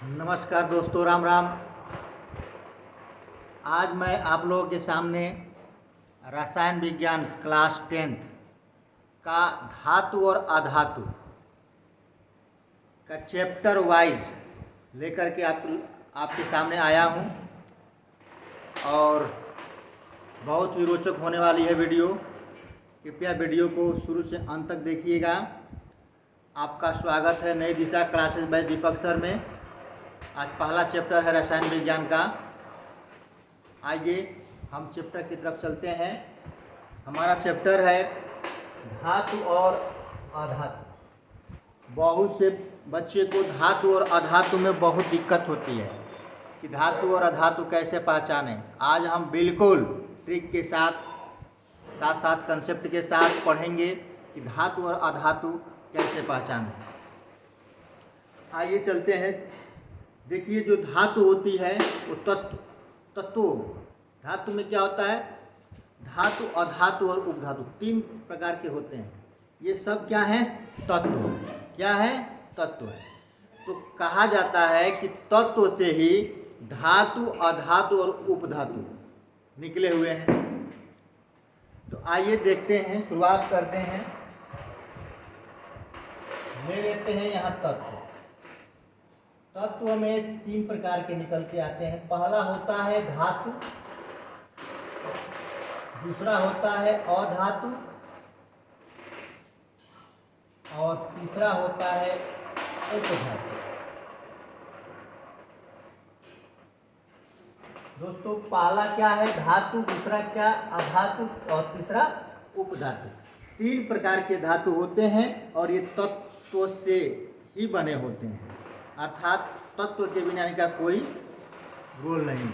नमस्कार दोस्तों, राम राम। आज मैं आप लोगों के सामने रसायन विज्ञान क्लास 10th का धातु और अधातु का चैप्टर वाइज लेकर के आपके सामने आया हूं और बहुत ही रोचक होने वाली है वीडियो। कृपया वीडियो को शुरू से अंत तक देखिएगा। आपका स्वागत है नई दिशा क्लासेस बाय दीपक सर में। आज पहला चैप्टर है रसायन विज्ञान का। आइए हम चैप्टर की तरफ चलते हैं। हमारा चैप्टर है धातु और अधातु। बहुत से बच्चे को धातु और अधातु में बहुत दिक्कत होती है कि धातु और अधातु कैसे पहचानें। आज हम बिल्कुल ट्रिक के साथ साथ कंसेप्ट के साथ पढ़ेंगे कि धातु और अधातु कैसे पहचानें। आइए चलते हैं। देखिए, जो धातु होती है वो तत्व धातु में क्या होता है? धातु, अधातु और उपधातु तीन प्रकार के होते हैं। ये सब क्या है? तत्व। क्या है? तत्व है। तो कहा जाता है कि तत्व से ही धातु, अधातु और उपधातु निकले हुए हैं। तो आइए देखते हैं, शुरुआत करते हैं। ले लेते हैं यहाँ तत्व। तत्व में तीन प्रकार के निकल के आते हैं। पहला होता है धातु, दूसरा होता है अधातु और तीसरा होता है उपधातु। दोस्तों, पहला क्या है? धातु, दूसरा क्या? अधातु और तीसरा उपधातु। तीन प्रकार के धातु होते हैं और ये तत्व से ही बने होते हैं, अर्थात तत्व के बिना इनका कोई रोल नहीं।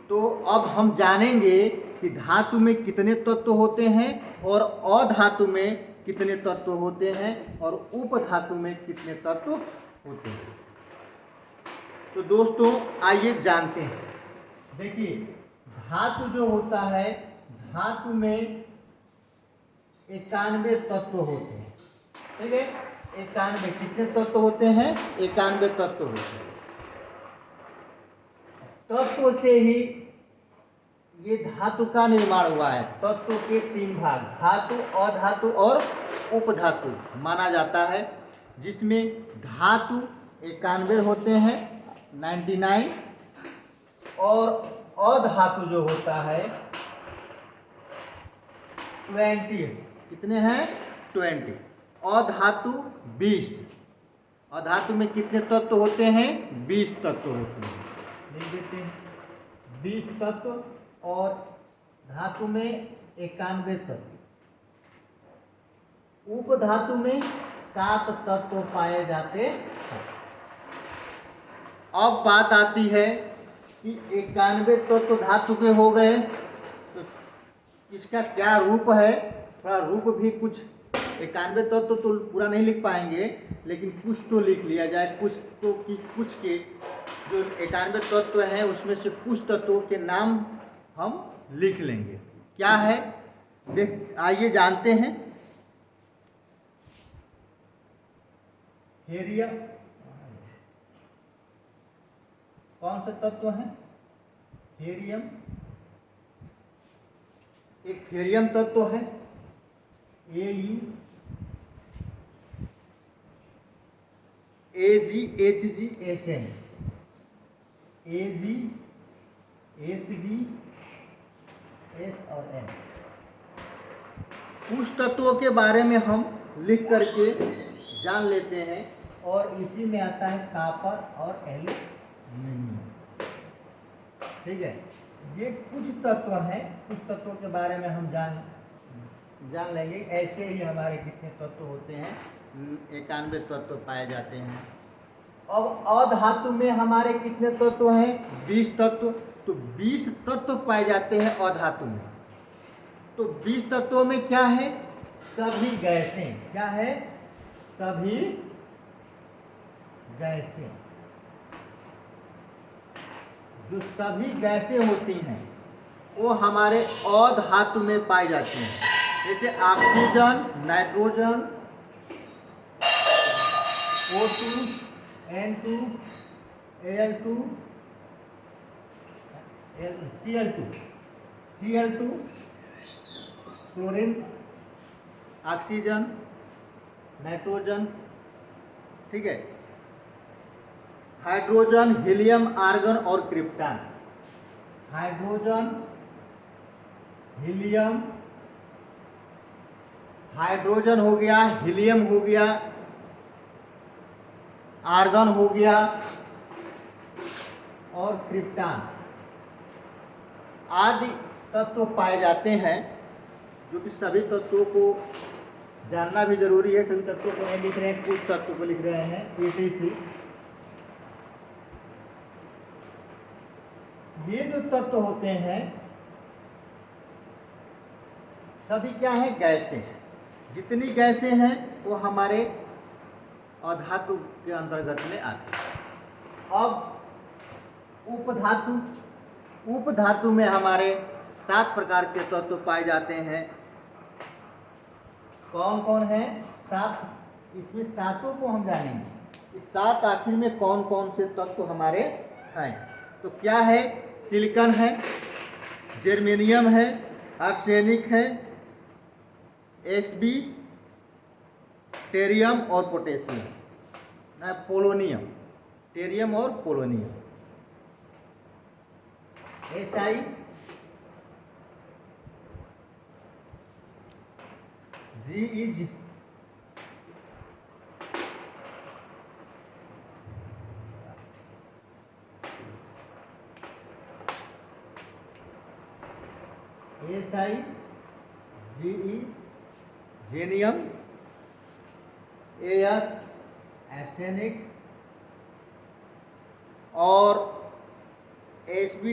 तो अब हम जानेंगे कि धातु में कितने तत्व होते हैं और अधातु में कितने तत्व होते हैं और उपधातु में कितने तत्व होते हैं। तो दोस्तों आइए जानते हैं। देखिए, धातु जो होता है, धातु में 91 तत्व होते हैं। ठीक है, 91 कितने तत्व होते हैं? 91 तत्व होते हैं। तत्व से ही ये धातु का निर्माण हुआ है। तत्व के तीन भाग, धातु, अधातु और उपधातु माना जाता है, जिसमें धातु 91 होते हैं, 99, और अधातु जो होता है 20। कितने हैं? 20। अधातु 20। अधातु में कितने तत्व होते हैं? 20 तत्व होते हैं। लिख देते हैं 20 तत्व, और धातु में 91 तत्व। उपधातु में 7 तत्व पाए जाते हैं। अब बात आती है कि 91 तत्व धातु के हो गए, तो इसका क्या रूप है? थोड़ा रूप भी कुछ, 91 तत्व तो पूरा नहीं लिख पाएंगे, लेकिन कुछ तो लिख लिया जाए। कुछ के जो 91 तत्व हैं उसमें से कुछ तत्वों के नाम हम लिख लेंगे। क्या है? आइए जानते हैं। हेरियम कौन से तत्व हैं? हेरियम एक हेरियम तत्व है, Au, Ag, Hg, Sn, Ag, Hg, S और N। कुछ तत्वों के बारे में हम लिख करके जान लेते हैं, और इसी में आता है कॉपर और एल्यूमीनियम। ठीक है, ये कुछ तत्व हैं। कुछ तत्वों के बारे में हम जान लेंगे। ऐसे ही हमारे कितने तत्व होते हैं? 91 तत्व पाए जाते हैं। अब अधातु में हमारे कितने तत्व हैं? 20 तत्व। तो 20 तत्व पाए जाते हैं अधातु में। तो 20 तत्वों में क्या है? सभी गैसें। क्या है? सभी गैसें। जो सभी गैसें होती हैं वो हमारे अधातु में पाई जाती हैं। जैसे oxygen, nitrogen, O2, N2, Al2 Cl2 chlorine, oxygen, nitrogen, ठीक है, हाइड्रोजन, हीलियम, आर्गन और क्रिप्टॉन। हाइड्रोजन, हीलियम, हाइड्रोजन हो गया, हीलियम हो गया, आर्गन हो गया और क्रिप्टॉन आदि तत्व पाए जाते हैं, जो कि सभी तत्वों को जानना भी जरूरी है। सभी तत्वों को नहीं लिख रहे हैं, कुछ तत्व को लिख रहे हैं ETC। ये जो तत्व होते हैं सभी क्या है, गैसें हैं। जितनी गैसें हैं वो हमारे अधातु के अंतर्गत में आते हैं। अब उपधातु में हमारे 7 प्रकार के तत्व पाए जाते हैं। कौन कौन है? 7। इसमें 7 को हम जानेंगे। इस 7 आखिर में कौन कौन से तत्व हमारे हैं। तो क्या है? सिलिकॉन है, जर्मेनियम है, आर्सेनिक है, Sb, टेरियम और पोटेशियम, पोलोनियम, टेरियम और polonium, Si, Geg, Si, Ge, जेनियम, As, arsenic और Sb,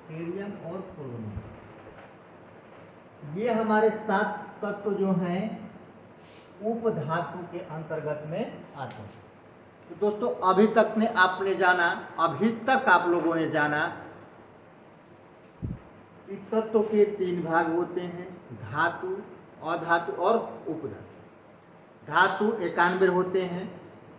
टेरियम और पोलोनियम। ये हमारे 7 तत्व जो हैं उपधातु के अंतर्गत में आते हैं। तो दोस्तों अभी तक आप लोगों ने जाना कि तत्व के 3 भाग होते हैं, धातु, अधातु और उपधातु। धातु 91 होते हैं,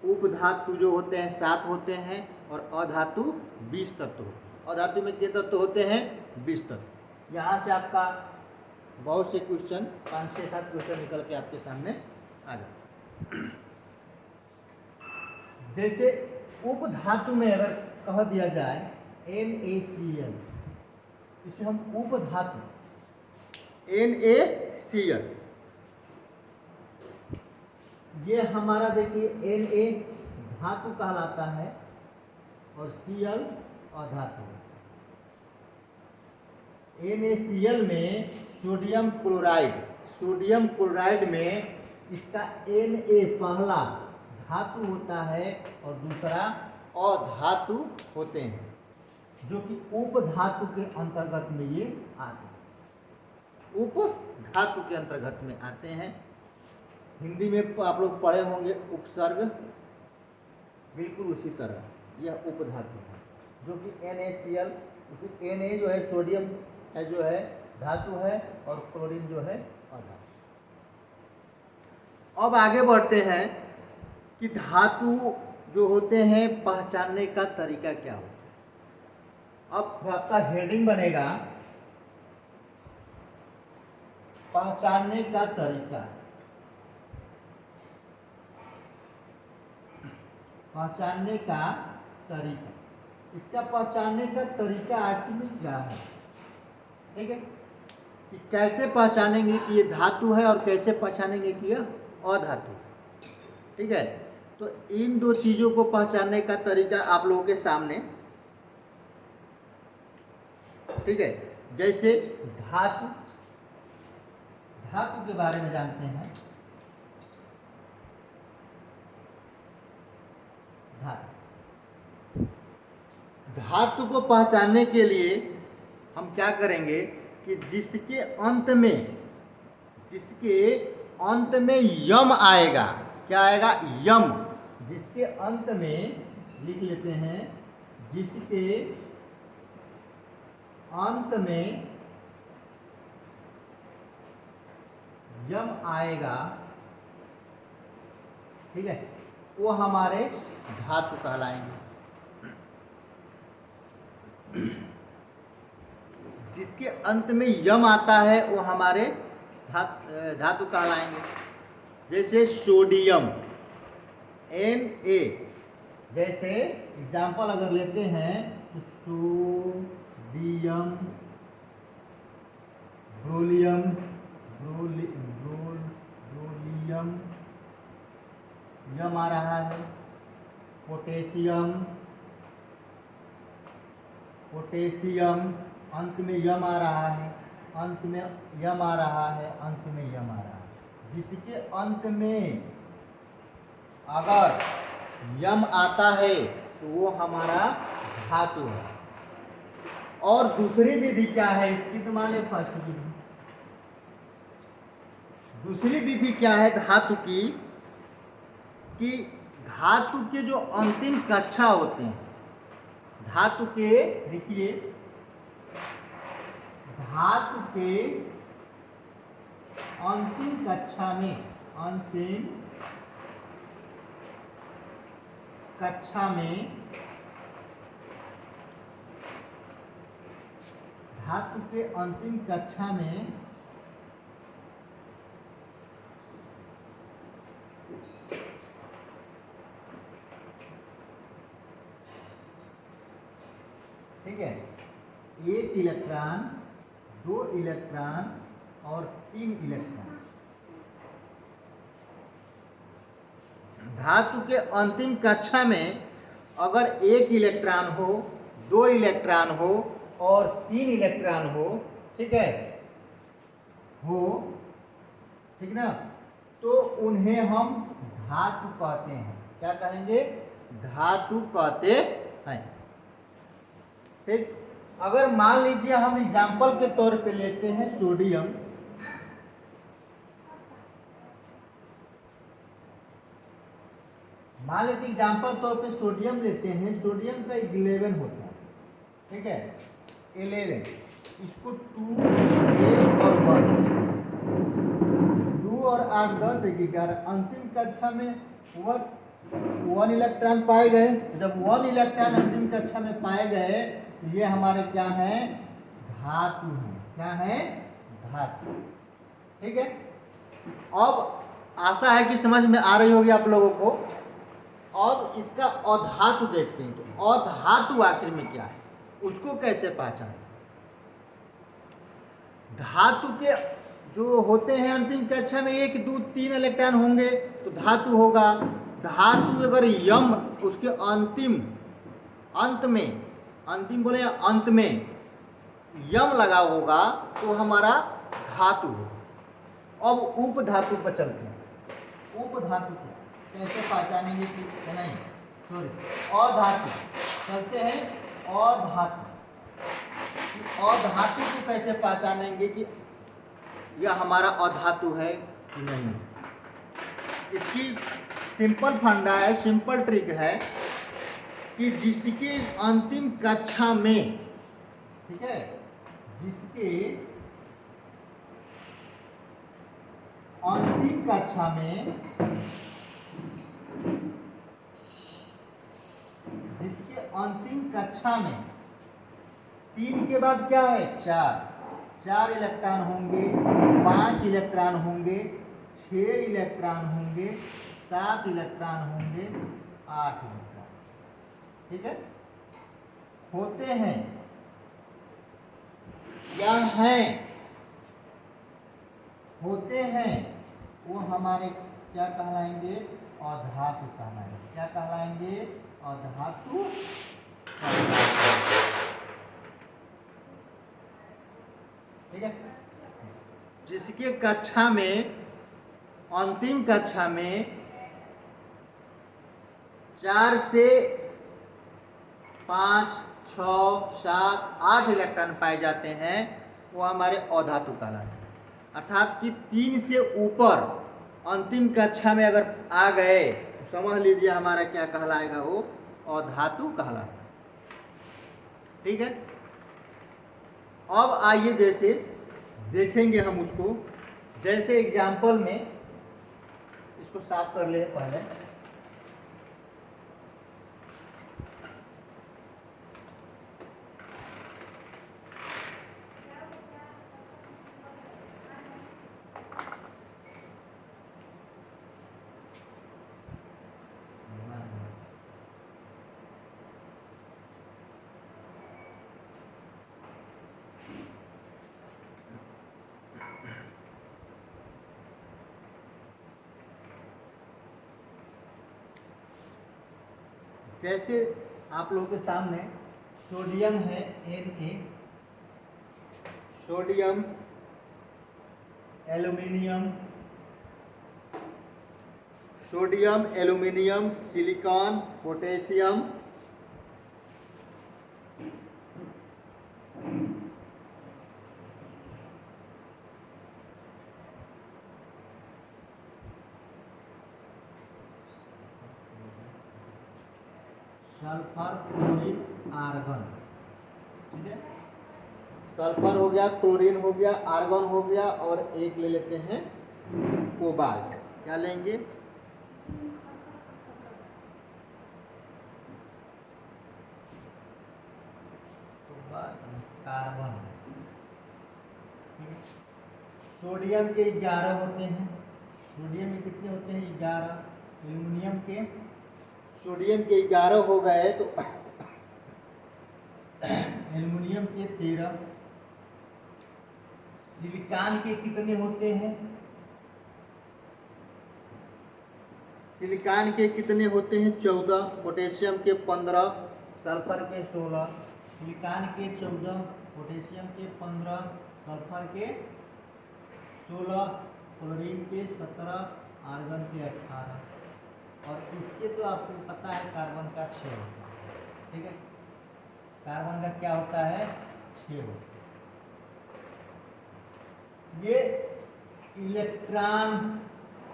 उपधातु जो होते हैं 7 होते हैं और अधातु 20 तत्व होते हैं। अधातु में कितने तत्व होते हैं? 20 तत्व। यहाँ से आपका बहुत से क्वेश्चन, 5 से 7 क्वेश्चन निकल के आपके सामने आ जाते हैं। जैसे उपधातु में अगर कह दिया जाए NaCl, इसे हम उपधातु NaCl, ये हमारा देखिए Na धातु कहलाता है और Cl अधातु। NaCl में सोडियम क्लोराइड में इसका Na पहला धातु होता है और दूसरा अधातु होते हैं, जो कि उपधातु के अंतर्गत में ये आते हैं। उपधातु के अंतर्गत में आते हैं। हिंदी में आप लोग पढ़े होंगे उपसर्ग, बिल्कुल उसी तरह यह उपधातु है, जो कि NaCl, क्योंकि Na जो है सोडियम है, जो है धातु है, और क्लोरीन जो है अधातु। अब आगे बढ़ते हैं कि धातु जो होते हैं पहचानने का तरीका क्या होता है। अब आपका हेडिंग बनेगा पहचानने का तरीका। पहचानने का तरीका, इसका पहचानने का तरीका आखिर में क्या है? ठीक है, कि कैसे पहचानेंगे कि ये धातु है और कैसे पहचानेंगे कि यह अधातु है। ठीक है, तो इन 2 चीज़ों को पहचानने का तरीका आप लोगों के सामने। ठीक है, जैसे धातु के बारे में जानते हैं। धातु को पहचानने के लिए हम क्या करेंगे कि जिसके अंत में यम आएगा, क्या आएगा? यम। जिसके अंत में लिख लेते हैं, जिसके अंत में यम आएगा, ठीक है, वो हमारे धातु कहलाएंगे। जिसके अंत में यम आता है वो हमारे धातु कहलाएंगे। जैसे सोडियम Na, जैसे एग्जाम्पल अगर लेते हैं तो सोडियम, ब्रोलियम, ब्रोलियम, यम आ रहा है। पोटेशियम, पोटेशियम, अंत में यम आ रहा है, अंत में यम आ रहा है, अंत में यम आ रहा है। जिसके अंत में अगर यम आता है तो वो हमारा धातु है। और दूसरी विधि क्या है इसकी, तो मान लो फर्स्ट विधि। दूसरी विधि क्या है धातु की, कि धातु के जो अंतिम कक्षा होते हैं, धातु के, देखिए धातु के अंतिम कक्षा में, अंतिम कक्षा में धातु के अंतिम कक्षा में ठीक है, 1 इलेक्ट्रॉन, 2 इलेक्ट्रॉन और 3 इलेक्ट्रॉन। धातु के अंतिम कक्षा में अगर 1 इलेक्ट्रॉन हो, 2 इलेक्ट्रॉन हो और 3 इलेक्ट्रॉन हो, ठीक है, हो, ठीक ना, तो उन्हें हम धातु कहते हैं। क्या कहेंगे? धातु कहते हैं। ठीक, अगर मान लीजिए हम एग्जाम्पल के तौर पे लेते हैं सोडियम, मान लेते एग्जाम्पल तौर पे सोडियम लेते हैं। सोडियम का 11 होता है, ठीक है, 11, इसको 2, 8 और 1, 2 और 8, 10, 11। अंतिम कक्षा में 1 इलेक्ट्रॉन पाए गए। जब 1 इलेक्ट्रॉन अंतिम कक्षा में पाए गए तो ये हमारे क्या है? धातु है। क्या है? धातु। ठीक है, अब आशा है कि समझ में आ रही होगी आप लोगों को। अब इसका अधातु देखते हैं, तो अधातु आखिर में क्या है, उसको कैसे पहचानें? धातु के जो होते हैं अंतिम कक्षा में 1, 2, 3 इलेक्ट्रॉन होंगे तो धातु होगा। धातु अगर यम उसके अंत में, अंतिम बोले अंत में यम लगा होगा तो हमारा धातु होगा। अब उप धातु पर चलते हैं। उप धातु को कैसे पहचानेंगे कि नहीं, सॉरी, अधातु चलते हैं। अधातु, अधातु को कैसे पहचानेंगे कि यह हमारा अधातु है कि नहीं? इसकी सिंपल फंडा है, सिंपल ट्रिक है कि जिसके अंतिम कक्षा में, ठीक है, जिसके अंतिम कक्षा में, जिसके अंतिम कक्षा में 3 के बाद क्या है? 4 इलेक्ट्रॉन होंगे, 5 इलेक्ट्रॉन होंगे, 6 इलेक्ट्रॉन होंगे, 7 इलेक्ट्रॉन होंगे, 8 इलेक्ट्रॉन, ठीक है, होते हैं या हैं, होते हैं, वो हमारे क्या कहलाएंगे? अधातु कहलाएंगे। क्या कहलाएंगे? अधातु कहलाएंगे। ठीक है, जिसके कक्षा में, अंतिम कक्षा में 4 से 5, 6, 7, 8 इलेक्ट्रॉन पाए जाते हैं, वो हमारे अधातु कहलाते हैं। अर्थात कि 3 से ऊपर अंतिम कक्षा में अगर आ गए तो समझ लीजिए हमारा क्या कहलाएगा? वो अधातु कहलाएगा। ठीक है, अब आइए जैसे देखेंगे हम उसको, जैसे एग्जाम्पल में, इसको साफ कर ले पहले। जैसे आप लोगों के सामने सोडियम है Na, sodium, aluminium, sodium, aluminium, silicon, potassium, sulphur, chlorine, argon. ठीक है, सल्फर हो गया, क्लोरीन हो गया, आर्गन हो गया, और एक ले लेते हैं कोबाल्ट। क्या लेंगे? कार्बन। सोडियम के 11 होते हैं, सोडियम में कितने होते हैं? 11। एल्यूमिनियम के, सोडियम के 11 हो गए तो एल्यूमिनियम के 13। सिलिकॉन के कितने होते हैं? सिलिकॉन के कितने होते हैं? 14। पोटेशियम के 15, सल्फर के 16। सिलिकॉन के 14, पोटेशियम के 15, सल्फर के 16, क्लोरीन के 17, आर्गन के 18। और इसके तो आपको पता है कार्बन का 6 होता है। ठीक है, कार्बन का क्या होता है? 6 होता है। ये इलेक्ट्रॉन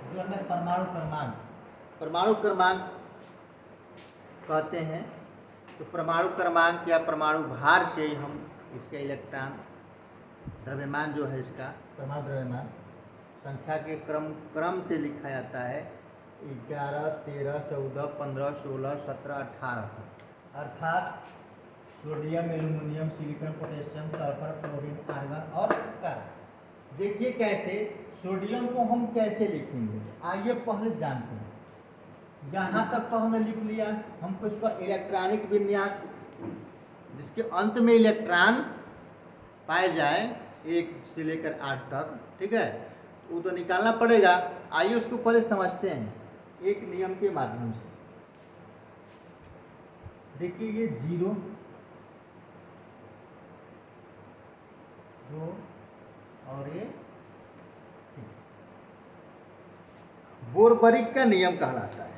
जो हमें परमाणु क्रमांक कहते हैं। तो परमाणु क्रमांक या परमाणु भार से ही हम इसका इलेक्ट्रॉन द्रव्यमान जो है, इसका परमाणु द्रव्यमान संख्या के क्रम से लिखा जाता है 11, 13, 14, 15, 16, 17, 18 तक। अर्थात sodium, aluminium, silicon, potassium, sulphur, chlorine, argon और कार्बन। देखिए कैसे सोडियम को हम कैसे लिखेंगे, आइए पहले जानते हैं। यहाँ तक तो हमने लिख लिया, हमको इसका इलेक्ट्रॉनिक विन्यास जिसके अंत में इलेक्ट्रॉन पाए जाए 1 से लेकर 8 तक, ठीक है, वो तो निकालना पड़ेगा। आइए उसको पहले समझते हैं एक नियम के माध्यम से। देखिए ये 0, 2 और ये बोरबरीक का नियम कहलाता है।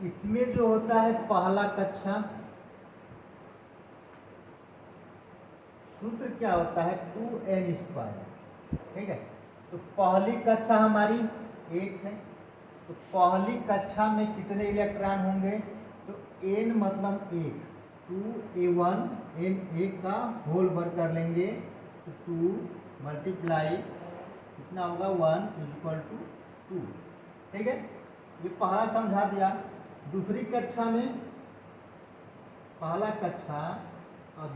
इसमें जो होता है पहला कक्षा, सूत्र क्या होता है? 2n²। ठीक है, तो पहली कक्षा हमारी 1 है, तो पहली कक्षा में कितने इलेक्ट्रॉन होंगे? तो n मतलब 1, 2a1 n1 का होल वर्ग कर लेंगे, तो 2 मल्टीप्लाई कितना होगा? 1 = 2। ठीक है, ये पहला समझा दिया। दूसरी कक्षा में पहला कक्षा और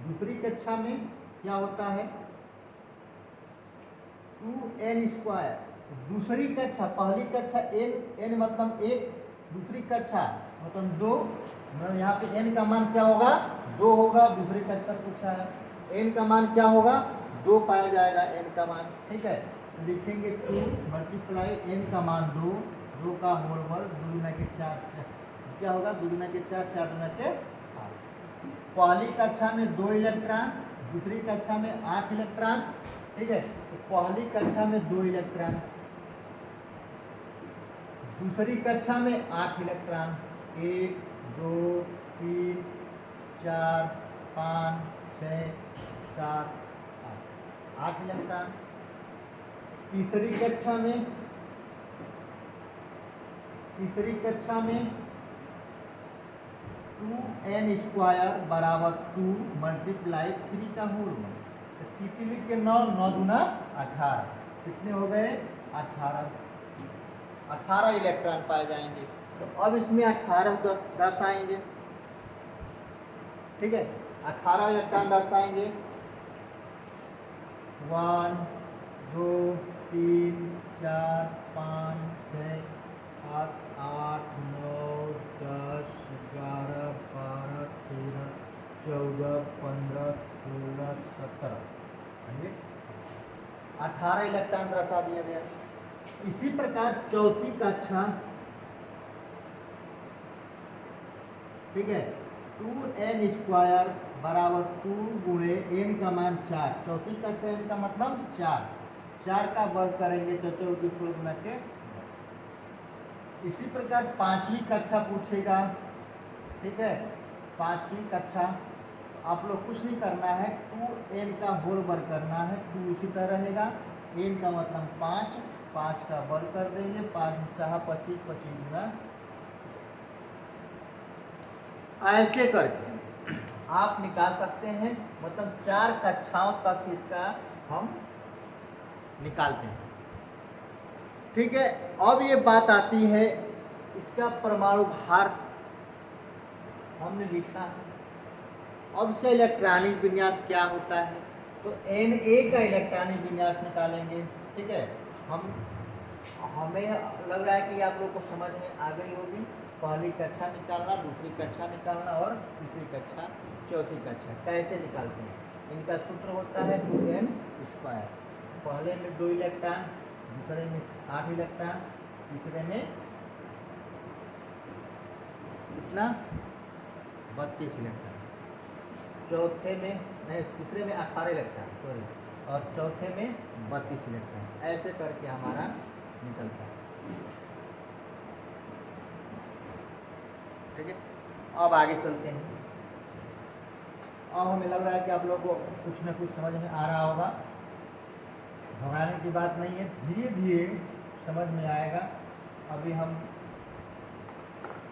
दूसरी कक्षा में क्या होता है? 2n²। दूसरी कक्षा, पहली कक्षा n मतलब 1, दूसरी कक्षा मतलब 2, मतलब यहाँ पे n का मान क्या होगा? 2 होगा। दूसरी कक्षा पूछा है, n का मान क्या होगा? 2 पाया जाएगा n का मान। ठीक है, तो लिखेंगे 2 मल्टीप्लाई n का मान 2, 2 का होल वर्ग, 2 दूना के 4, क्या होगा? 2 दूना के 4, 4 दूना के 8। पहली कक्षा में 2 इलेक्ट्रॉन, दूसरी कक्षा में 8 इलेक्ट्रॉन। ठीक है, तो पहली कक्षा में 2 इलेक्ट्रॉन, दूसरी कक्षा में 8 इलेक्ट्रॉन, 1, 2, 3, 4, 5, 6, 7, 8 इलेक्ट्रॉन। तीसरी कक्षा में 2n² बराबर 2 मल्टीप्लाई 3 का होल वर्ग, तो तितली के 9, 9 दूना 18, कितने हो गए? 18 इलेक्ट्रॉन पाए जाएंगे। तो अब इसमें 18 दर्शाएंगे। ठीक है, 18 इलेक्ट्रॉन दर्शाएंगे। 1 2 3 4 5 6 7 8 9 10 11 12 13 14 15 16 17 18 इलेक्ट्रॉन दर्शा दिया गया। इसी प्रकार चौथी कक्षा, ठीक है, 2n² बराबर 2 गुणे n का मान 4। चौथी कक्षा n का मतलब 4 का वर्ग करेंगे तो 4 गुना के। इसी प्रकार पांचवी कक्षा पूछेगा, ठीक है, पांचवी कक्षा आप लोग कुछ नहीं करना है, 2n का होल वर्ग करना है। 2 उसी तरह रहेगा, n का मतलब 5 का वर्ग कर देंगे, 5 चाह 25 25 गुना। ऐसे करके आप निकाल सकते हैं, मतलब 4 कक्षाओं तक इसका हम निकालते हैं, ठीक है। अब ये बात आती है इसका परमाणु भार हमने लिखा है। अब इसका इलेक्ट्रॉनिक विन्यास क्या होता है, तो Na का इलेक्ट्रॉनिक विन्यास निकालेंगे, ठीक है। हमें लग रहा है कि आप लोग को समझ में आ गई होगी। पहली कक्षा निकालना, दूसरी कक्षा निकालना और तीसरी कक्षा, चौथी कक्षा कैसे निकालते हैं। इनका सूत्र होता है 2n²। पहले में 2 इलेक्ट्रॉन, दूसरे में 8 इलेक्ट्रॉन, तीसरे में कितना 32 इलेक्ट्रॉन, चौथे में नहीं, तीसरे में 18 इलेक्ट्रॉन सॉरी, और चौथे में 32 इलेक्ट्रॉन। ऐसे करके हमारा निकलता है, ठीक है। अब आगे चलते हैं। अब हमें लग रहा है कि आप लोगों को कुछ ना कुछ समझ में आ रहा होगा। घबराने की बात नहीं है, धीरे धीरे समझ में आएगा। अभी हम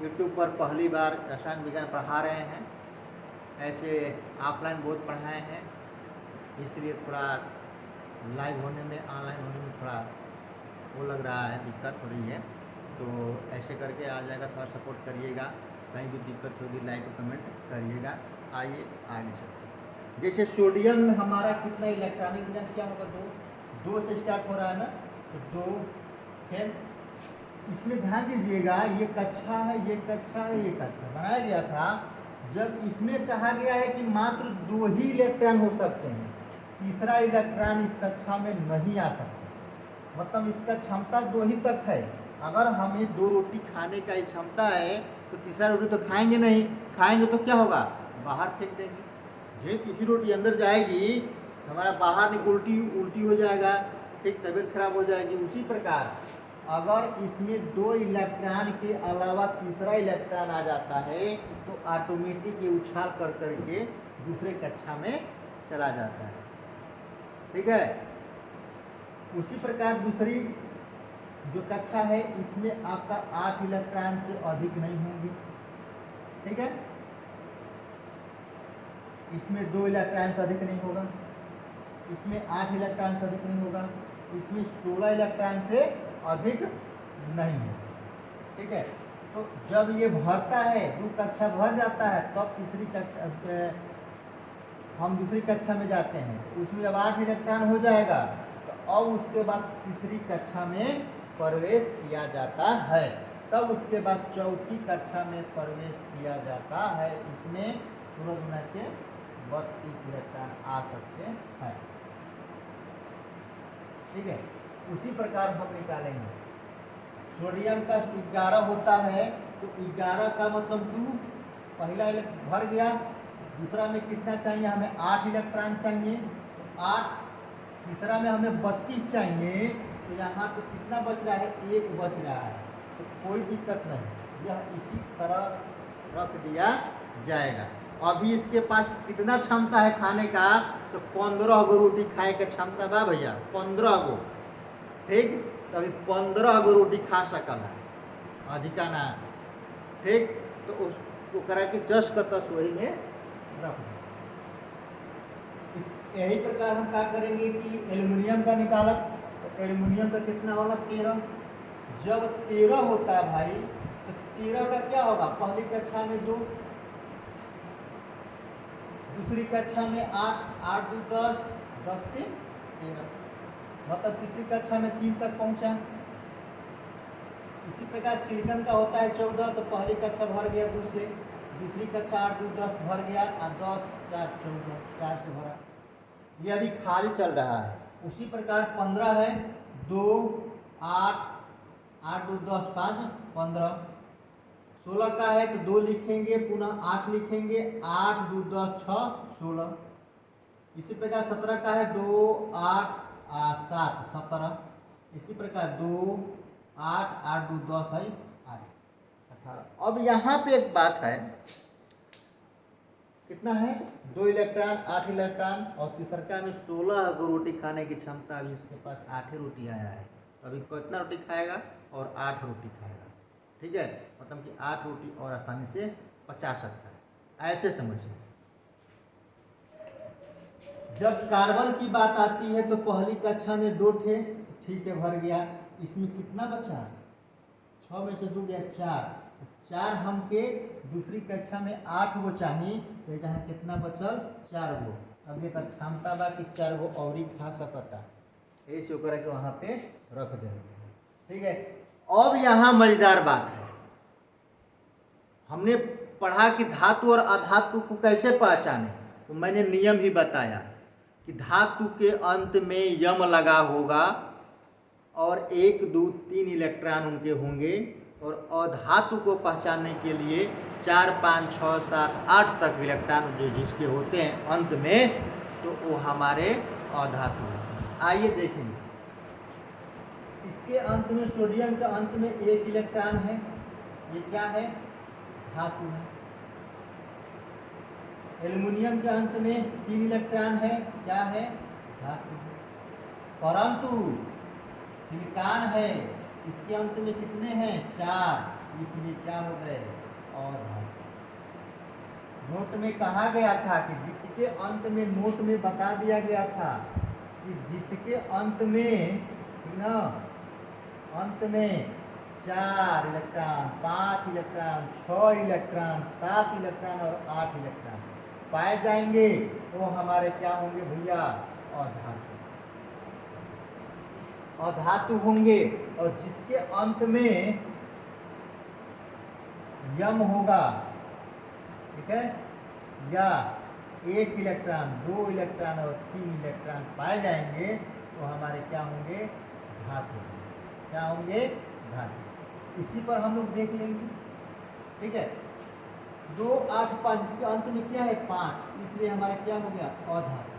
YouTube पर पहली बार रसायन विज्ञान पढ़ा रहे हैं, ऐसे ऑफलाइन बहुत पढ़ाए हैं, इसलिए थोड़ा लाइव होने में, ऑनलाइन होने में थोड़ा वो लग रहा है, दिक्कत हो रही है। तो ऐसे करके आ जाएगा, थोड़ा सपोर्ट करिएगा। कहीं भी दिक्कत होगी लाइक कमेंट करिएगा। आइए आगे चलते हैं। जैसे सोडियम में हमारा कितना इलेक्ट्रॉनिक विन्यास क्या होगा, 2 से स्टार्ट हो रहा है ना, तो 2 है। इसमें ध्यान दीजिएगा, ये कक्षा है, ये कक्षा है, ये कक्षा बनाया गया था जब इसमें कहा गया है कि मात्र 2 ही इलेक्ट्रॉन हो सकते हैं, तीसरा इलेक्ट्रॉन इस कक्षा में नहीं आ सकता। मतलब इसका क्षमता 2 ही तक है। अगर हमें 2 रोटी खाने का क्षमता है तो तीसरा रोटी तो खाएंगे नहीं, खाएंगे तो क्या होगा, बाहर फेंक देंगे। जो तीसरी रोटी अंदर जाएगी तो हमारा बाहर उल्टी हो जाएगा, ठीक, तबीयत खराब हो जाएगी। उसी प्रकार अगर इसमें 2 इलेक्ट्रॉन के अलावा तीसरा इलेक्ट्रॉन आ जाता है तो ऑटोमेटिक ये उछाल कर करके दूसरे कक्षा में चला जाता है, ठीक है। उसी प्रकार दूसरी जो कक्षा है इसमें आपका 8 इलेक्ट्रॉन से अधिक नहीं होंगे, ठीक है। इसमें 2 इलेक्ट्रॉन से अधिक नहीं होगा, इसमें 8 इलेक्ट्रॉन से अधिक नहीं होगा, इसमें 16 इलेक्ट्रॉन से अधिक नहीं है, ठीक है। तो जब ये भरता है, 2 कक्षा भर जाता है, तब तीसरी कक्षा हम दूसरी कक्षा में जाते हैं, उसमें जब 8 इलेक्ट्रॉन हो जाएगा तो अब उसके बाद तीसरी कक्षा में प्रवेश किया जाता है। तब उसके बाद चौथी कक्षा में प्रवेश किया जाता है। इसमें 16 गुना के 32 इलेक्ट्रॉन आ सकते हैं, ठीक है। उसी प्रकार हम निकालेंगे। सोडियम का 11 होता है, तो 11 का मतलब 2, पहला भर गया, दूसरा में कितना चाहिए हमें, 8 इलेक्ट्रॉन चाहिए, तो 8, तीसरा में हमें 32 चाहिए, तो यहाँ तो कितना बच रहा है, 1 बच रहा है। तो कोई दिक्कत नहीं, यह इसी तरह रख दिया जाएगा। अभी इसके पास कितना क्षमता है खाने का, तो 15 गो रोटी खाए का क्षमता बा भैया, 15 गो, ठीक। तो अभी 15 गो रोटी खा सकल है, अधिका ना, ठीक। तो उसको करा के 10 का 10 वही में रख दो। यही प्रकार हम क्या करेंगे कि एल्युमिनियम का निकाला, तो एल्युमिनियम का कितना होगा, 13। जब 13 होता है भाई, तो 13 का क्या होगा, पहली कक्षा में 2, दूसरी कक्षा में 8, 8 2 10, 10 3 13, मतलब तीसरी कक्षा में 3 तक पहुंचा। इसी प्रकार सिलिकॉन का होता है 14, तो पहली कक्षा भर गया 2 से, दूसरी कक्षा 8 2 10 भर गया, और 10 4 14 4 से भरा। ये अभी खाली चल रहा है। उसी प्रकार 15 है, 2 8 8 2 10 5 15। 16 का है तो 2 लिखेंगे, पुनः 8 लिखेंगे, 8 2 10 6 16। इसी प्रकार 17 का है 2 8 7 17। इसी प्रकार 2 8 8 2 10 है 8 18। अब यहाँ पे एक बात है, कितना है 2 इलेक्ट्रॉन 8 इलेक्ट्रॉन, और तीसरका में 16 को रोटी खाने की क्षमता, अभी इसके पास 8 ही रोटी आया है। अभी कितना रोटी खाएगा और 8 रोटी खाएगा, ठीक है, मतलब कि 8 रोटी और आसानी से पचा सकता है, ऐसे समझिए। जब कार्बन की बात आती है तो पहली कक्षा में 2 थे, ठीक है भर गया। इसमें कितना बचा, 6 में से 2 गया 4, 4 हम के दूसरी कक्षा में 8 गो चाहिए, तो यहाँ कितना बचल 4 गो। अब एक क्षमता बा कि 4 गो और ही खा सकता, ऐसे होकर के वहाँ पे रख देंगे, ठीक है। अब यहाँ मजेदार बात है, हमने पढ़ा कि धातु और अधातु को कैसे पहचाने, तो मैंने नियम ही बताया कि धातु के अंत में यम लगा होगा और 1 2 3 इलेक्ट्रॉन उनके होंगे, और अधातु को पहचानने के लिए 4 5 6 7 8 तक इलेक्ट्रॉन जो जिसके होते हैं अंत में, तो वो हमारे अधातु हैं। आइए देखेंगे, इसके अंत में सोडियम के अंत में 1 इलेक्ट्रॉन है, ये क्या है धातु है। एल्युमिनियम के अंत में 3 इलेक्ट्रॉन है, क्या है धातु है। परंतु सिलिकॉन है, इसके अंत में कितने हैं 4, इसलिए क्या हो गए अधातु। नोट में कहा गया था कि जिसके अंत में, नोट में बता दिया गया था कि जिसके अंत में ना, अंत में 4 इलेक्ट्रॉन 5 इलेक्ट्रॉन 6 इलेक्ट्रॉन 7 इलेक्ट्रॉन और 8 इलेक्ट्रॉन पाए जाएंगे, वो हमारे क्या होंगे भैया अधातु, अधातु होंगे। और जिसके अंत में यम होगा, ठीक है, या 1 इलेक्ट्रॉन 2 इलेक्ट्रॉन और 3 इलेक्ट्रॉन पाए जाएंगे, तो हमारे क्या होंगे धातु, क्या होंगे धातु। इसी पर हम लोग देख लेंगे, ठीक है। 2 8 5, इसके अंत में क्या है 5, इसलिए हमारा क्या हो गया अधातु।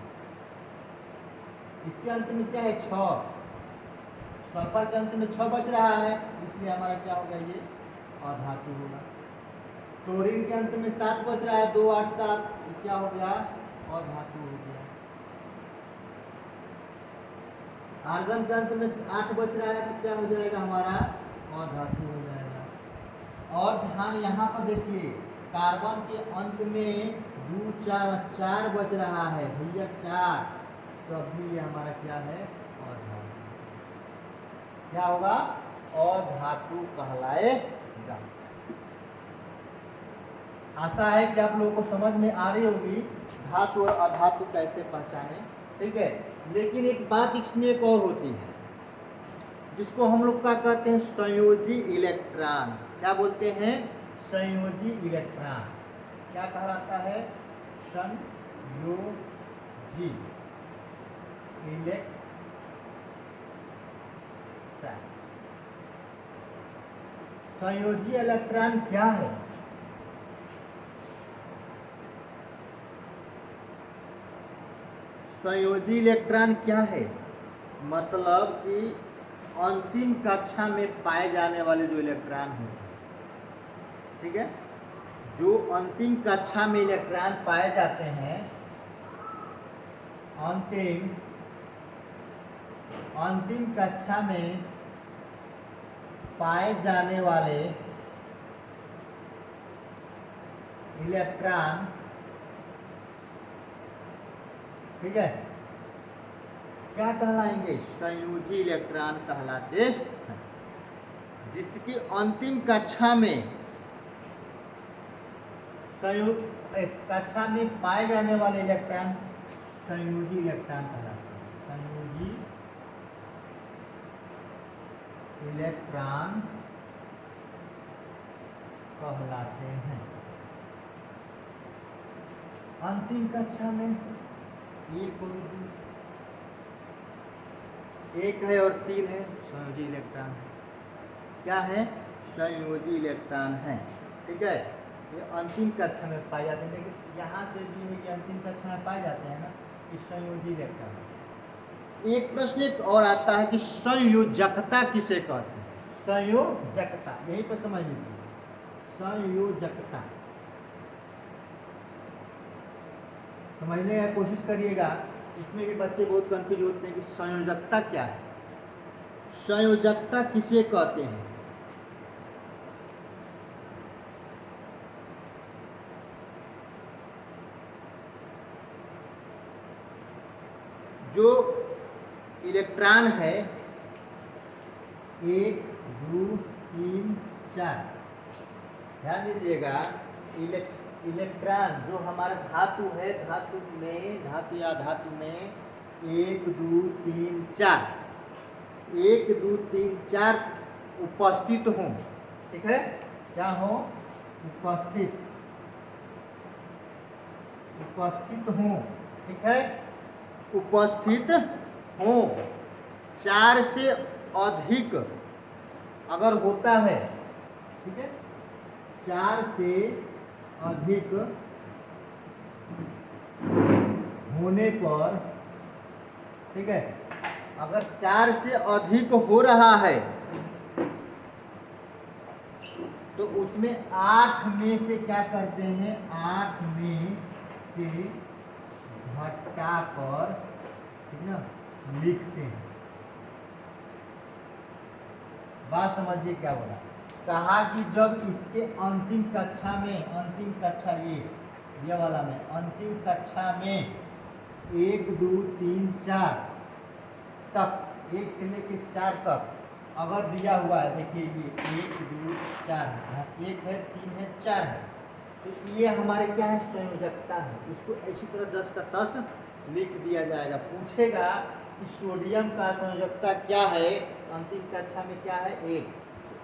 इसके अंत में क्या है 6, सल्फर के अंत में 6 बच रहा है, इसलिए हमारा क्या हो गया ये अधातु होगा। क्लोरीन के अंत में 7 बच रहा है, 2 8 7, ये क्या हो गया अधातु हो गया। आर्गन के अंत में 8 बच रहा है, तो क्या हो जाएगा हमारा अधातु हो जाएगा। और ध्यान यहाँ पर देखिए, कार्बन के अंत में 2 4 4 बच रहा है भैया 4, तो अभी ये हमारा क्या है अधातु, क्या होगा अधातु कहलाएगा। आशा है कि आप लोगों को समझ में आ रही होगी धातु और अधातु कैसे पहचाने, ठीक है। लेकिन एक बात इसमें एक और होती है, जिसको हम लोग क्या कहते हैं संयोजी इलेक्ट्रॉन। क्या बोलते हैं संयोजी इलेक्ट्रॉन, क्या कहलाता है संयोजी इलेक्ट्रॉन। संयोजी इलेक्ट्रॉन क्या है, संयोजी इलेक्ट्रॉन क्या है, मतलब कि अंतिम कक्षा में पाए जाने वाले जो इलेक्ट्रॉन होते हैं, ठीक है, जो अंतिम कक्षा में इलेक्ट्रॉन पाए जाते हैं, अंतिम कक्षा में पाए जाने वाले इलेक्ट्रॉन, ठीक है, क्या कहलाएंगे संयोजी इलेक्ट्रॉन कहलाते हैं। जिसकी अंतिम कक्षा में कक्षा में पाए जाने वाले इलेक्ट्रॉन संयोजी इलेक्ट्रॉन कहलाते हैं, संयोजी इलेक्ट्रॉन कहलाते हैं। अंतिम कक्षा में एक और दो, एक है और तीन है संयोजी इलेक्ट्रॉन। क्या है? संयोजी इलेक्ट्रॉन है। ठीक है, ये अंतिम कक्षा में पाए जाते हैं, लेकिन यहाँ से भी है कि अंतिम कक्षा में पाए जाते हैं ना कि संयोजी इलेक्ट्रॉन। एक प्रश्न एक और आता है कि संयोजकता किसे कहते हैं? संयोजकता, यहीं पर समझ लीजिए, संयोजकता समझने की कोशिश करिएगा। इसमें भी बच्चे बहुत कंफ्यूज होते हैं कि संयोजकता क्या है, संयोजकता किसे कहते हैं। जो इलेक्ट्रॉन है 1 2 3 4, ध्यान दीजिएगा, इलेक्ट्रॉन जो हमारा धातु है, धातु या धातु में 1 2 3 4, 1 2 3 4 उपस्थित हों। ठीक है, क्या हो? उपस्थित हों। ठीक है, उपस्थित हों। 4 से अधिक अगर होता है, ठीक है, 4 से अधिक होने पर, ठीक है, अगर 4 से अधिक हो रहा है तो उसमें 8 में से क्या करते हैं? 8 में से घटाकर, ठीक ना, लिखते हैं। बात समझिए क्या बोला। कहा कि जब इसके अंतिम कक्षा में, अंतिम कक्षा ये वाला में, अंतिम कक्षा में 1 2 3 4 तक, 1 से लेके 4 तक अगर दिया हुआ है, देखिए ये 1 2 4 है, 1 है 3 है 4 है, तो ये हमारे क्या है? संयोजकता है। इसको इसी तरह 10 का 10 लिख दिया जाएगा। पूछेगा कि सोडियम का संयोजकता क्या है, अंतिम कक्षा में क्या है?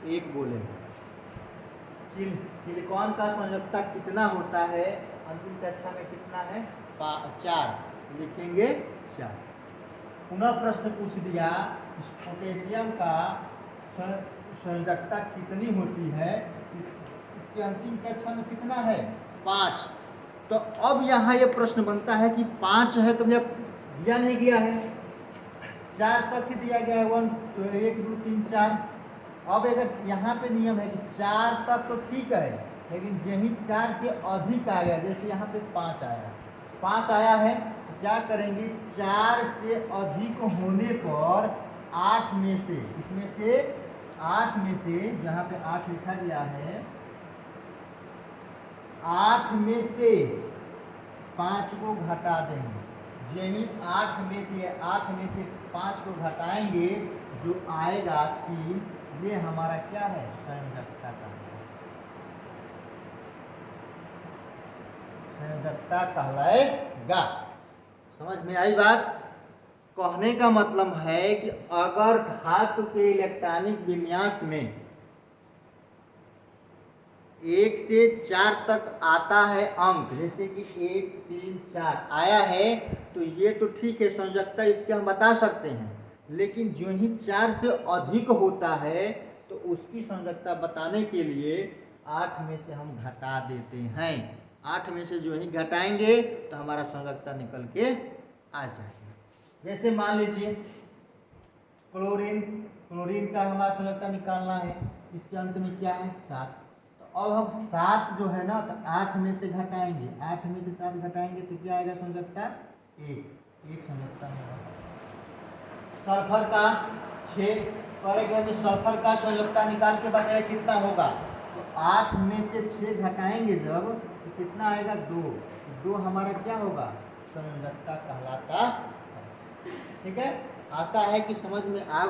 1 बोलेंगे। सिलिकॉन का संयोजकता कितना होता है, अंतिम कक्षा में कितना है? 4 लिखेंगे, 4। पुनः प्रश्न पूछ दिया पोटेशियम का संयोजकता कितनी होती है, इसके अंतिम कक्षा में कितना है? 5। तो अब यहाँ ये प्रश्न बनता है कि 5 है तो भैया दिया नहीं गया है, 4 तक ही दिया गया है, 1 तो 1 2 3 4। अब अगर यहाँ पे नियम है कि 4 तक तो ठीक है, लेकिन यही 4 से अधिक आ गया, जैसे यहाँ पे 5 आया, 5 आया है, तो क्या करेंगे? 4 से अधिक होने पर 8 में से, इसमें से 8 में से, यहाँ पे 8 लिखा गया है, 8 में से 5 को घटा देंगे। यही 8 में से 5 को घटाएंगे, जो आएगा 3, ये हमारा क्या है? संयोजकता का, संयोजकता कहलाएगा। समझ में आई बात? कहने का मतलब है कि अगर धातु के इलेक्ट्रॉनिक विन्यास में 1 से 4 तक आता है अंक, जैसे कि 1 3 4 आया है, तो ये तो ठीक है, संयोजकता इसके हम बता सकते हैं। लेकिन जो ही 4 से अधिक होता है तो उसकी संयोजकता बताने के लिए 8 में से हम घटा देते हैं। 8 में से जो ही घटाएंगे तो हमारा संयोजकता निकल के आ जाएगा। जैसे मान लीजिए क्लोरीन का हमारा संयोजकता निकालना है, इसके अंत में क्या है? 7। तो अब हम 7 जो है ना, तो 8 में से घटाएंगे, 8 में से 7 घटाएंगे तो क्या आएगा संयोजकता? 1 संयोजकता होगा। सल्फर का 6 करेंगे, में सल्फर का संयोजकता निकाल के बताया कितना होगा, तो 8 में से 6 घटाएंगे जब, तो कितना आएगा? 2 हमारा क्या होगा? संयोजकता कहलाता। ठीक है, आशा है कि समझ में आई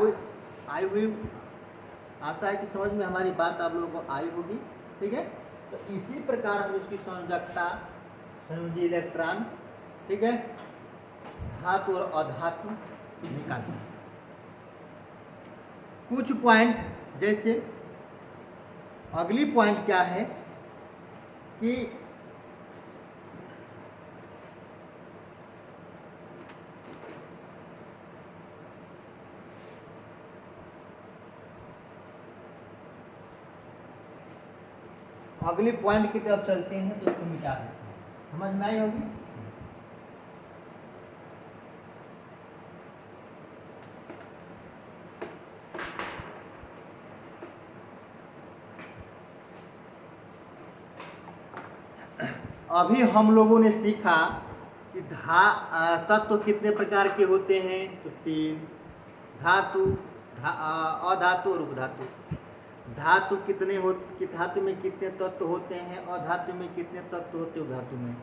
हुई, आशा है कि समझ में हमारी बात आप लोगों को आई होगी। ठीक है, तो इसी प्रकार हम इसकी संयोजकता, संयोजी इलेक्ट्रॉन, ठीक है, धातु और अधातु निकालते हैं। कुछ पॉइंट, जैसे अगली पॉइंट क्या है कि अगली पॉइंट की तरफ चलते हैं तो इसको मिटा देते हैं, समझ में आई होगी। अभी हम लोगों ने सीखा कि तत्व कितने प्रकार के होते हैं, तो 3, धातु, अधातु और उपधातु। धातु कितने कि धातु में कितने तत्व होते हैं, अधातु में कितने तत्व होते हैं, उपधातु में।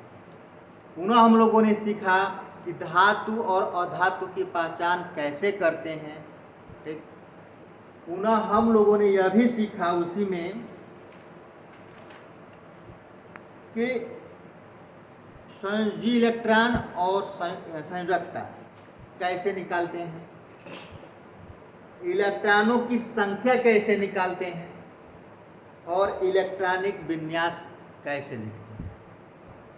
पुनः हम लोगों ने सीखा कि धातु और अधातु की पहचान कैसे करते हैं, ठीक। पुनः हम लोगों ने यह भी सीखा उसी में कि संयोजी इलेक्ट्रॉन और संयोजकता कैसे निकालते हैं, इलेक्ट्रॉनों की संख्या कैसे निकालते हैं, और इलेक्ट्रॉनिक विन्यास कैसे लिखते हैं।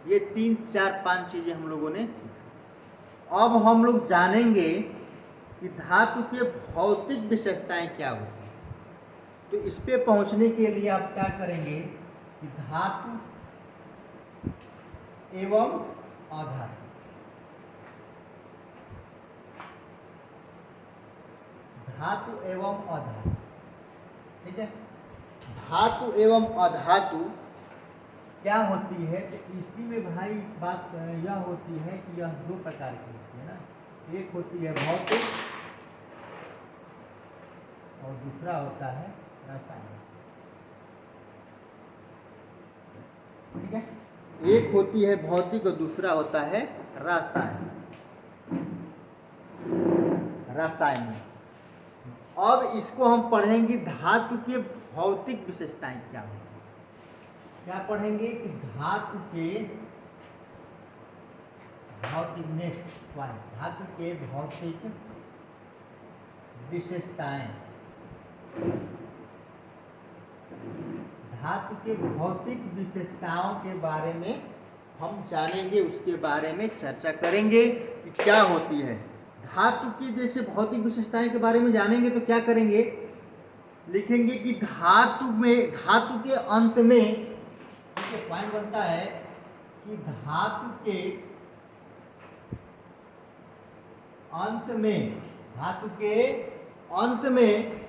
ये 3, 4, 5 चीज़ें हम लोगों ने सीखा। अब हम लोग जानेंगे कि धातु के भौतिक विशेषताएं क्या होती हैं। तो इस पे पहुंचने के लिए आप क्या करेंगे कि धातु एवं अधातु, धातु एवं अधातु, ठीक है। धातु एवं अधातु क्या होती है, तो इसी में भाई बात यह होती है कि यह 2 प्रकार की होती है ना। एक होती है भौतिक और दूसरा होता है रासायनिक, ठीक है। एक होती है भौतिक और दूसरा होता है रासायनिक। अब इसको हम पढ़ेंगे धातु के भौतिक विशेषताएं क्या होती हैं। क्या पढ़ेंगे कि धातु के भौतिक, नेक्स्ट पॉइंट, धातु के भौतिक विशेषताएं। धातु के भौतिक विशेषताओं के बारे में हम जानेंगे, उसके बारे में चर्चा करेंगे कि क्या होती है। धातु की जैसे भौतिक विशेषताएं के बारे में जानेंगे तो क्या करेंगे, लिखेंगे कि धातु के अंत में पॉइंट बनता है कि धातु के अंत में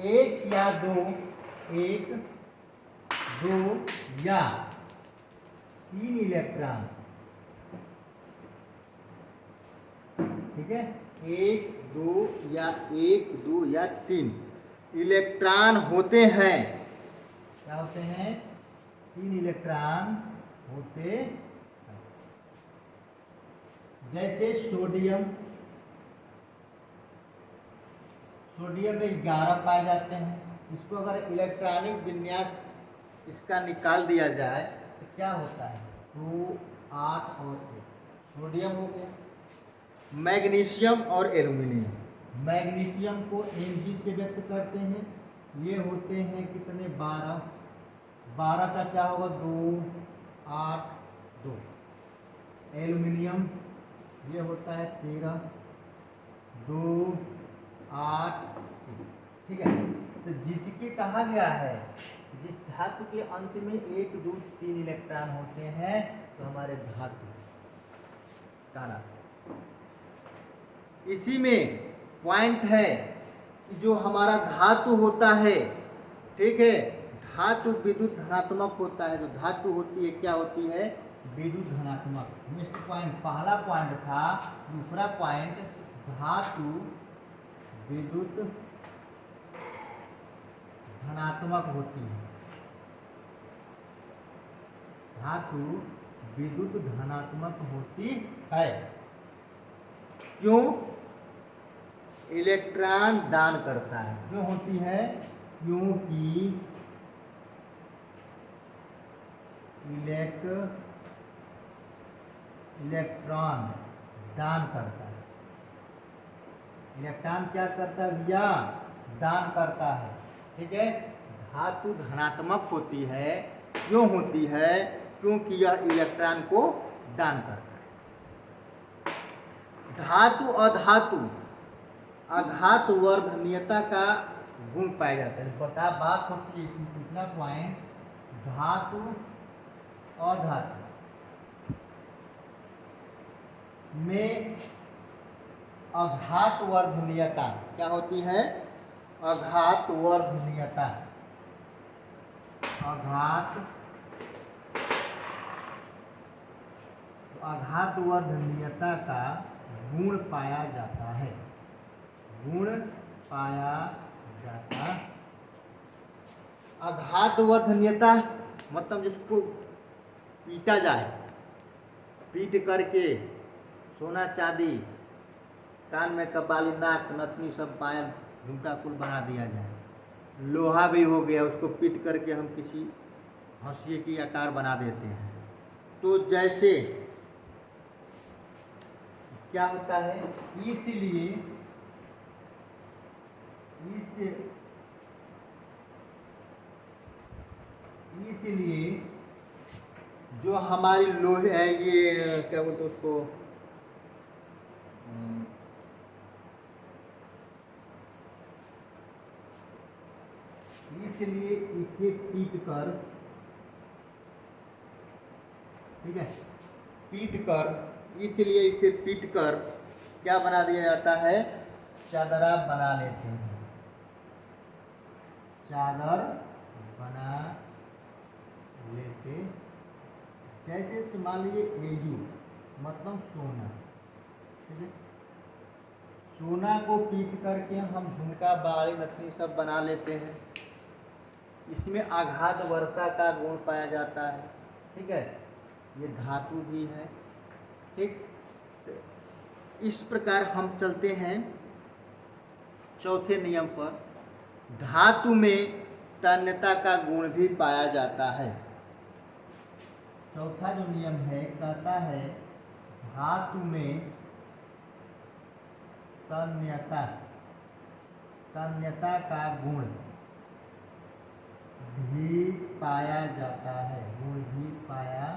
एक या दो या 3 इलेक्ट्रॉन, ठीक है। 1, 2 या 3 इलेक्ट्रॉन होते हैं। क्या होते हैं, 3 इलेक्ट्रॉन होते हैं। जैसे सोडियम में 11 पाए जाते हैं। इसको अगर इलेक्ट्रॉनिक विन्यास इसका निकाल दिया जाए तो क्या होता है, 2, 8 और 1, सोडियम हो गया। मैग्नीशियम और एल्युमिनियम, मैग्नीशियम को Mg से व्यक्त करते हैं, ये होते हैं कितने, 12 का क्या होगा, 2, 8, 2। एल्युमिनियम ये होता है 13, 2, 8, 3, ठीक है। तो जिसके कहा गया है, जिस धातु के अंत में 1, 2, 3 इलेक्ट्रॉन होते हैं तो हमारे धातु का नाम। इसी में पॉइंट है कि जो हमारा धातु होता है, ठीक है, धातु विद्युत धनात्मक होता है। जो धातु होती है क्या होती है, विद्युत धनात्मक। नेक्स्ट पॉइंट, पहला पॉइंट था, दूसरा पॉइंट धातु विद्युत धनात्मक होती है। धातु विद्युत धनात्मक होती है। क्यों, इलेक्ट्रॉन दान करता है। क्यों होती है, क्योंकि इलेक्ट्रॉन दान करता है। इलेक्ट्रॉन क्या करता है भैया, दान करता है। ठीक है, धातु धनात्मक होती है, क्यों होती है, क्योंकि यह इलेक्ट्रॉन को दान करता है। धातु अधातु आघात वर्धनीयता का गुण पाया जाता है। बता बात होती है इसमें, पिछला पॉइंट धातु अधातु में आघात वर्धनीयता क्या होती है, आघात वर्धनीयता, आघात वर्धनीयता का गुण पाया जाता है, गुण पाया जाता। आघात वर्धनीयता मतलब जिसको पीटा जाए, पीट करके सोना चांदी, कान में कपाली, नाक नथनी सब पायल झुमका कुल बना दिया जाए। लोहा भी हो गया, उसको पीट करके हम किसी हंसिए की आकार बना देते हैं। तो जैसे क्या होता है, इसलिए जो हमारी लोहे है, ये क्या बोलते हैं उसको, इसलिए इसे पीट कर, ठीक है, पीट कर, इसलिए इसे पीट कर क्या बना दिया जाता है, चादरा बना लेते हैं, चादर बना लेते। जैसे मान लीजिए एयू मतलब सोना, ठीक है, सोना को पीट करके हम झुमका, बाली, नथनी सब बना लेते हैं। इसमें आघात वर्ता का गुण पाया जाता है। ठीक है, ये धातु भी है। ठीक, इस प्रकार हम चलते हैं चौथे नियम पर। धातु में तन्यता का गुण भी पाया जाता है। चौथा जो नियम है कहता है धातु में तन्यता का गुण भी पाया जाता है, गुण भी पाया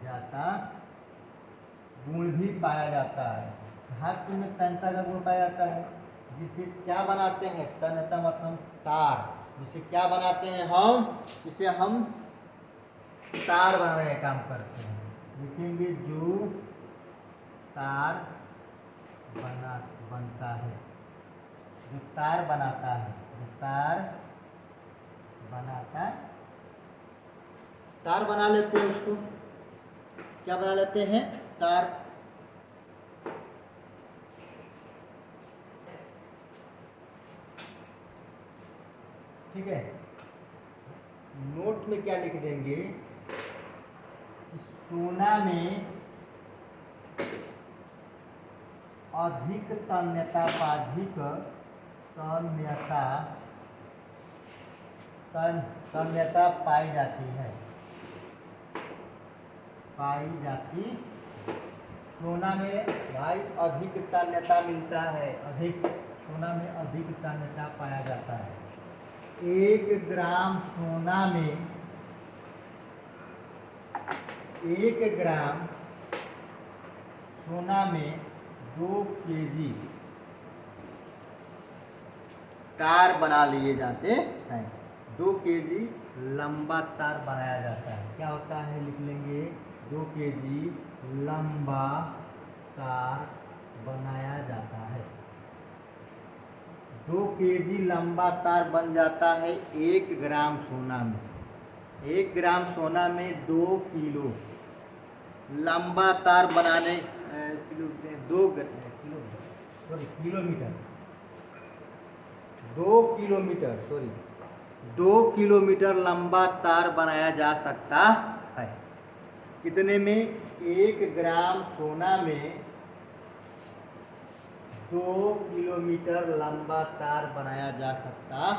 जाता, गुण भी पाया जाता है। धातु में तन्यता का गुण पाया जाता है, जिसे क्या बनाते हैं, तन्यता मतलब तार, जिसे क्या बनाते हैं हम, जिसे हम तार बनाने का काम करते हैं। लिखेंगे जो तार बनता है, जो तार बनाता है, जो तार बनाता, तार बना लेते हैं, उसको क्या बना लेते हैं, तार। ठीक है, नोट में क्या लिख देंगे, सोना में अधिक तन्यता पाई जाती है, सोना में भाई अधिक तन्यता मिलता है, अधिक, सोना में अधिक तन्यता पाया जाता है। 1 ग्राम सोना में 1 ग्राम सोना में 2 केजी तार बना लिए जाते हैं। 2 केजी लंबा तार बनाया जाता है। क्या होता है, लिख लेंगे 2 केजी लंबा तार बनाया जाता है। 2 केजी लंबा तार बन जाता है 1 ग्राम सोना में। 1 ग्राम सोना में 2 किलो लंबा तार बनाने, किलोमीटर 2 किलोमीटर लंबा तार बनाया जा सकता है। कितने में, 1 ग्राम सोना में 2 किलोमीटर लंबा तार बनाया जा सकता।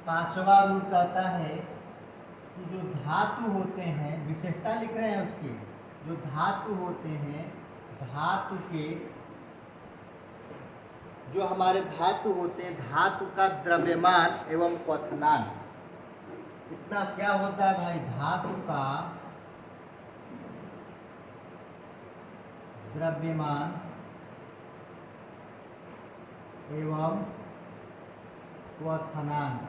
पांचवा रूल कहता है कि जो धातु होते हैं, विशेषता लिख रहे हैं उसकी, जो धातु होते हैं, धातु के जो हमारे धातु होते हैं, धातु का द्रव्यमान एवं क्वथनांक कितना क्या होता है भाई? धातु का द्रव्यमान एवं क्वथनांक,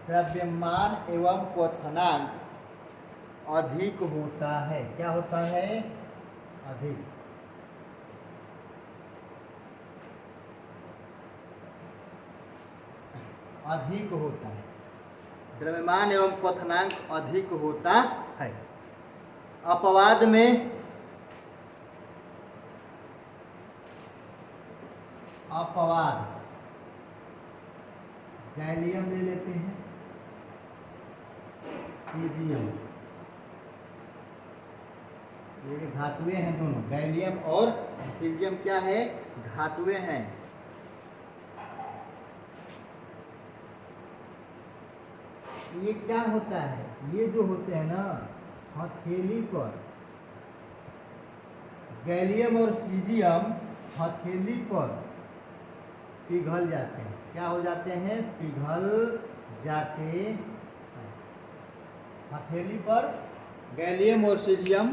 द्रव्यमान एवं क्वथनांक अधिक होता है। क्या होता है? अधिक। अधिक होता है, द्रव्यमान एवं क्वथनांक अधिक होता है। अपवाद में अपवाद गैलियम ले लेते हैं, सीजियम, ये धातुएं हैं दोनों, गैलियम और सीजियम क्या है? धातुएं हैं। ये क्या होता है? ये जो होते हैं ना, हथेली पर गैलियम और सीजियम हथेली पर पिघल जाते हैं। क्या हो जाते हैं? पिघल जाते हैं। हथेली पर गैलियम और सीजियम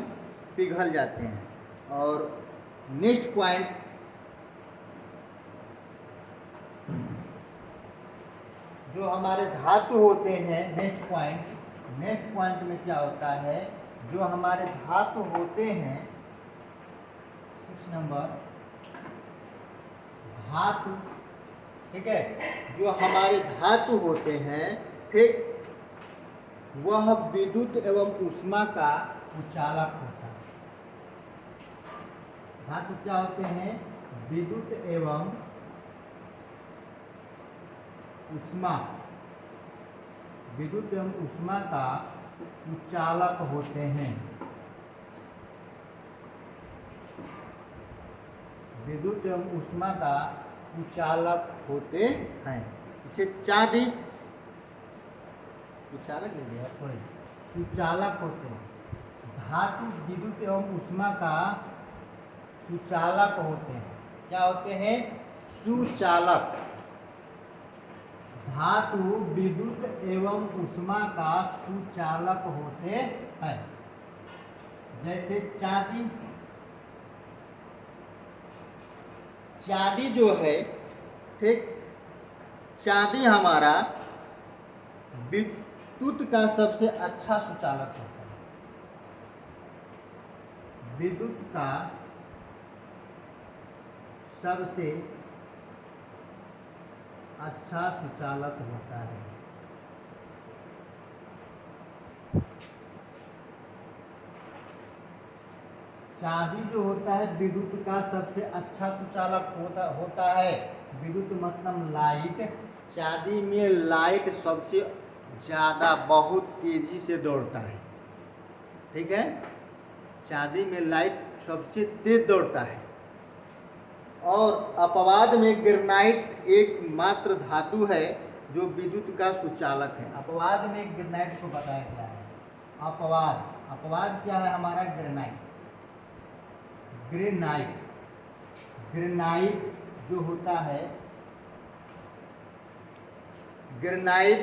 पिघल जाते हैं। और नेक्स्ट पॉइंट, जो हमारे धातु होते हैं, नेक्स्ट पॉइंट में क्या होता है? जो हमारे धातु होते हैं, 6 नंबर, धातु, ठीक है, जो हमारे धातु होते हैं, ठीक, वह विद्युत एवं ऊष्मा का उचालक होता है। धातु क्या होते हैं? विद्युत एवं ऊष्मा, विद्युत एवं ऊष्मा का उचालक होते हैं। विद्युत एवं ऊष्मा का उचालक होते हैं। इसे चांदी, उचालक नहीं दिया, सॉरी, सुचालक होते हैं। धातु विद्युत एवं ऊष्मा का सुचालक होते हैं। क्या होते हैं? सुचालक। धातु विद्युत एवं ऊष्मा का सुचालक होते हैं। जैसे चांदी, चांदी जो है, ठीक, चांदी हमारा विद्युत का सबसे अच्छा सुचालक होता है। विद्युत का सबसे अच्छा सुचालक होता है। चांदी जो होता है विद्युत का सबसे अच्छा सुचालक होता है। विद्युत मतलब लाइट। चांदी में लाइट सबसे ज़्यादा बहुत तेजी से दौड़ता है, ठीक है, चांदी में लाइट सबसे तेज दौड़ता है। और अपवाद में ग्रेनाइट एकमात्र धातु है जो विद्युत का सुचालक है। अपवाद में ग्रेनाइट को बताया गया है। अपवाद क्या है हमारा? ग्रेनाइट जो होता है, ग्रेनाइट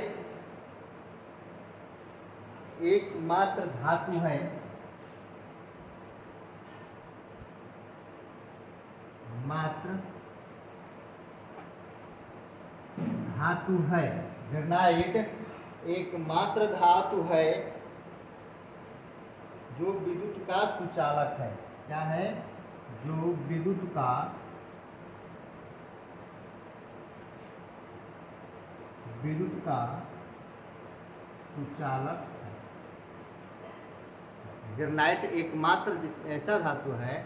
एकमात्र धातु है, मात्र धातु है। ग्रेनाइट एकमात्र धातु है जो विद्युत का सुचालक है। क्या है? जो विद्युत का सुचालक है। ग्रेनाइट एकमात्र ऐसा धातु है